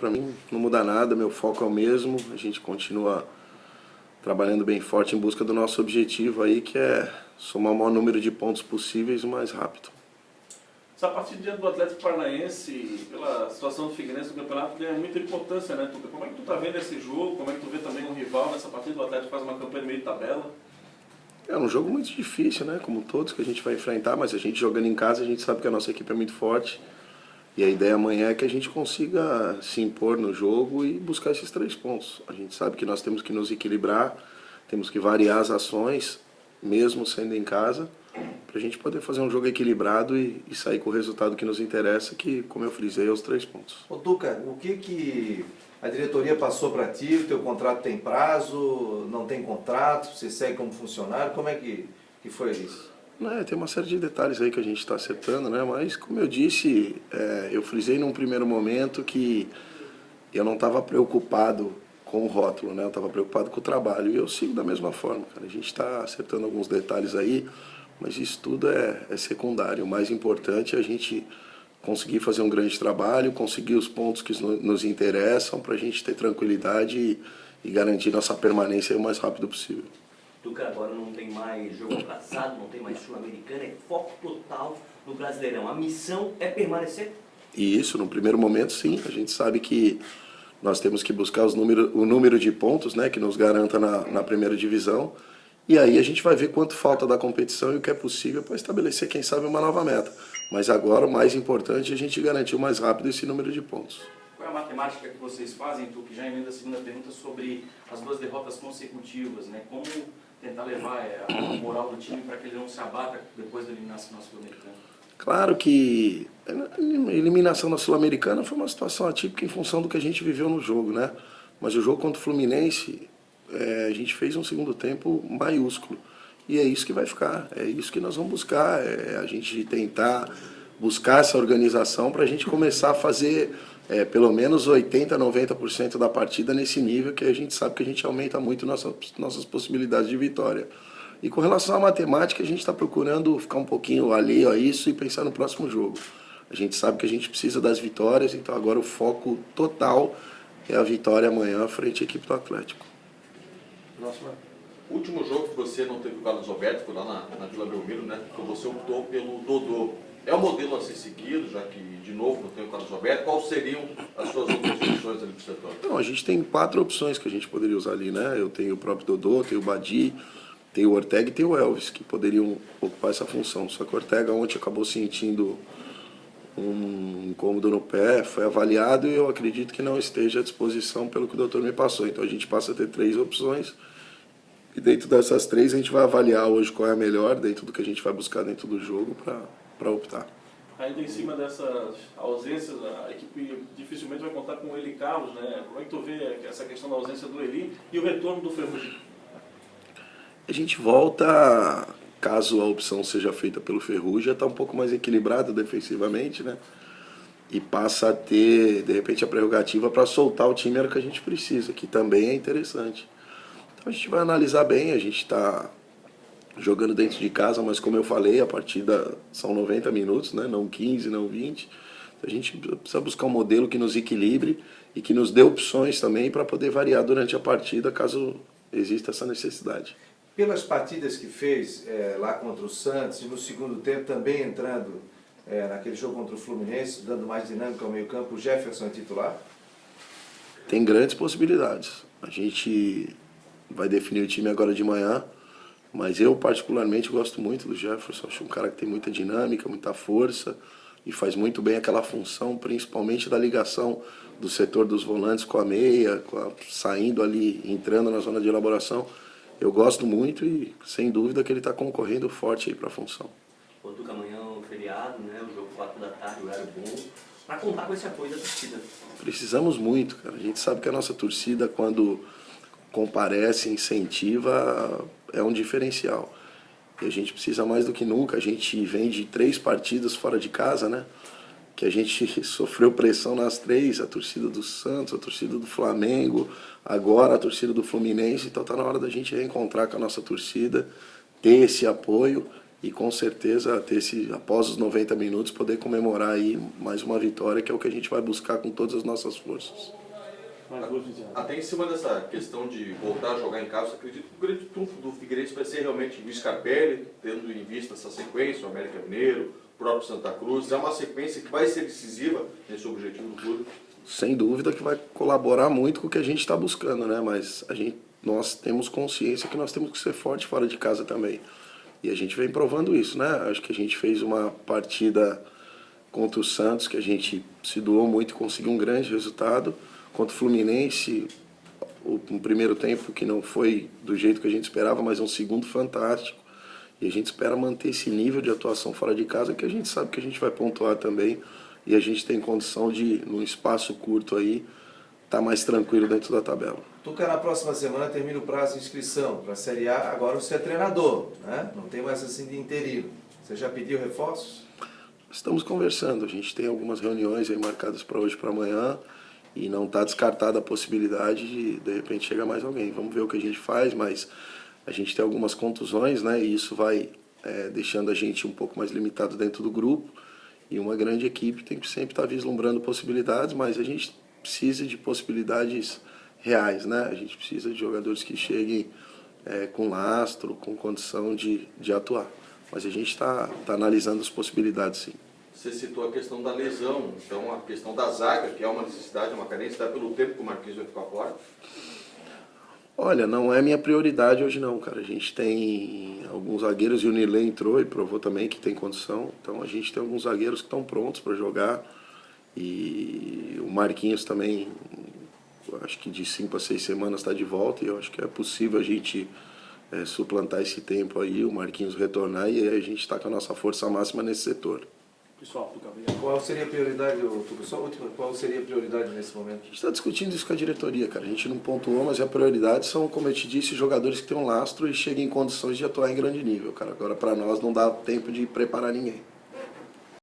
para mim não muda nada, meu foco é o mesmo, a gente continua trabalhando bem forte em busca do nosso objetivo aí, que é somar o maior número de pontos possíveis o mais rápido. Essa partida diante do Atlético Paranaense, pela situação do Figueirense no campeonato, ganha muita importância, né, Tuca? Como é que tu tá vendo esse jogo? Como é que tu vê também um rival nessa partida? O Atlético faz uma campanha meio de tabela. É um jogo muito difícil, né, como todos que a gente vai enfrentar, mas a gente jogando em casa, a gente sabe que a nossa equipe é muito forte. E a ideia amanhã é que a gente consiga se impor no jogo e buscar esses 3 pontos. A gente sabe que nós temos que nos equilibrar, temos que variar as ações, mesmo sendo em casa, para a gente poder fazer um jogo equilibrado e sair com o resultado que nos interessa, que, como eu frisei, é os 3 pontos. Ô Tuca, o que a diretoria passou para ti? O teu contrato tem prazo, não tem contrato, você segue como funcionário, como é que foi isso? Tem uma série de detalhes aí que a gente está acertando, né? Mas, como eu disse, eu frisei num primeiro momento que eu não estava preocupado com o rótulo, né? Eu estava preocupado com o trabalho. E eu sigo da mesma forma, cara. A gente está acertando alguns detalhes aí, mas isso tudo é secundário. O mais importante é a gente conseguir fazer um grande trabalho, conseguir os pontos que nos interessam para a gente ter tranquilidade e garantir nossa permanência o mais rápido possível. Tuca, agora não tem mais jogo atrasado, não tem mais Sul-Americana, é foco total no Brasileirão. A missão é permanecer? E isso, no primeiro momento, sim. A gente sabe que nós temos que buscar o número de pontos, né, que nos garanta na primeira divisão. E aí a gente vai ver quanto falta da competição e o que é possível para estabelecer, quem sabe, uma nova meta. Mas agora o mais importante é a gente garantir o mais rápido esse número de pontos. Qual é a matemática que vocês fazem, Tu, que já emenda a segunda pergunta sobre as 2 derrotas consecutivas, né? Como tentar levar a moral do time para que ele não se abata depois da eliminação na Sul-Americana? Claro que a eliminação na Sul-Americana foi uma situação atípica em função do que a gente viveu no jogo, né? Mas o jogo contra o Fluminense, a gente fez um segundo tempo maiúsculo. E é isso que vai ficar, é isso que nós vamos buscar, a gente tentar buscar essa organização para a gente começar a fazer pelo menos 80%, 90% da partida nesse nível que a gente sabe que a gente aumenta muito nossas possibilidades de vitória. E com relação à matemática, a gente está procurando ficar um pouquinho alheio a isso e pensar no próximo jogo. A gente sabe que a gente precisa das vitórias, então agora o foco total é a vitória amanhã frente à equipe do Atlético. Próxima. O último jogo que você não teve o Carlos Alberto, foi lá na Vila Belmiro, né? Então você optou pelo Dodô. É o modelo a ser seguido, já que de novo não tem o Carlos Alberto? Quais seriam as suas outras opções ali para o setor? Não, a gente tem 4 opções que a gente poderia usar ali, né? Eu tenho o próprio Dodô, tenho o Badi, tem o Ortega e tem o Elvis, que poderiam ocupar essa função. Só que o Ortega ontem acabou sentindo um incômodo no pé, foi avaliado e eu acredito que não esteja à disposição pelo que o doutor me passou. Então a gente passa a ter 3 opções e dentro dessas 3 a gente vai avaliar hoje qual é a melhor, dentro do que a gente vai buscar dentro do jogo para optar. Ainda em cima dessas ausências, a equipe dificilmente vai contar com o Eli Carlos, né? Como é que tu vê essa questão da ausência do Eli e o retorno do Ferrugem? A gente volta, caso a opção seja feita pelo Ferrugem, está um pouco mais equilibrado defensivamente, né? E passa a ter, de repente, a prerrogativa para soltar o time era o que a gente precisa, que também é interessante. Então a gente vai analisar bem, a gente está jogando dentro de casa, mas como eu falei, a partida são 90 minutos, né? Não 15, não 20. A gente precisa buscar um modelo que nos equilibre e que nos dê opções também para poder variar durante a partida, caso exista essa necessidade. Pelas partidas que fez lá contra o Santos e no segundo tempo também entrando naquele jogo contra o Fluminense, dando mais dinâmica ao meio campo, o Jefferson é titular? Tem grandes possibilidades. A gente vai definir o time agora de manhã, mas eu particularmente gosto muito do Jefferson. Acho um cara que tem muita dinâmica, muita força e faz muito bem aquela função, principalmente da ligação do setor dos volantes com a meia, saindo ali, entrando na zona de elaboração. Eu gosto muito e, sem dúvida, que ele está concorrendo forte aí para a função. O Tuca, amanhã é um feriado, né? O jogo 4 da tarde, o horário bom, para contar com esse apoio da torcida. Precisamos muito, cara. A gente sabe que a nossa torcida, quando comparece, incentiva, é um diferencial. E a gente precisa mais do que nunca. A gente vem de 3 partidas fora de casa, né? Que a gente sofreu pressão nas 3, a torcida do Santos, a torcida do Flamengo, agora a torcida do Fluminense. Então está na hora da gente reencontrar com a nossa torcida, ter esse apoio e com certeza após os 90 minutos poder comemorar aí mais uma vitória, que é o que a gente vai buscar com todas as nossas forças. Até em cima dessa questão de voltar a jogar em casa, acredito que o grande trunfo do Figueirense vai ser realmente o Scarpelli, tendo em vista essa sequência, o América Mineiro, o próprio Santa Cruz. É uma sequência que vai ser decisiva nesse objetivo do clube. Sem dúvida que vai colaborar muito com o que a gente está buscando, né? Mas nós temos consciência que nós temos que ser forte fora de casa também. E a gente vem provando isso, né? Acho que a gente fez uma partida contra o Santos, que a gente se doou muito e conseguiu um grande resultado. Contra o Fluminense, um primeiro tempo que não foi do jeito que a gente esperava, mas um segundo fantástico. E a gente espera manter esse nível de atuação fora de casa, que a gente sabe que a gente vai pontuar também. E a gente tem condição de, num espaço curto aí, estar mais tranquilo dentro da tabela. Tuca, na próxima semana termina o prazo de inscrição para a Série A. Agora você é treinador, né? Não tem mais assim de interino. Você já pediu reforços? Estamos conversando. A gente tem algumas reuniões aí marcadas para hoje e para amanhã. E não está descartada a possibilidade de repente, chegar mais alguém. Vamos ver o que a gente faz, mas a gente tem algumas contusões, né? E isso vai deixando a gente um pouco mais limitado dentro do grupo. E uma grande equipe tem que sempre estar vislumbrando possibilidades, mas a gente precisa de possibilidades reais, né? A gente precisa de jogadores que cheguem com lastro, com condição de atuar. Mas a gente está analisando as possibilidades, sim. Você citou a questão da lesão, então a questão da zaga, que é uma necessidade, uma carência, dá pelo tempo que o Marquinhos vai ficar fora? Olha, não é minha prioridade hoje não, cara. A gente tem alguns zagueiros e o Nilê entrou e provou também que tem condição. Então a gente tem alguns zagueiros que estão prontos para jogar. E o Marquinhos também, acho que de 5 a 6 semanas está de volta. E eu acho que é possível a gente suplantar esse tempo aí, o Marquinhos retornar e aí a gente está com a nossa força máxima nesse setor. Pessoal, Qual seria a prioridade, Tuca? Só a última, qual seria a prioridade nesse momento? A gente está discutindo isso com a diretoria, cara. A gente não pontuou, mas a prioridade são, como eu te disse, jogadores que têm um lastro e cheguem em condições de atuar em grande nível, cara. Agora, para nós, não dá tempo de preparar ninguém.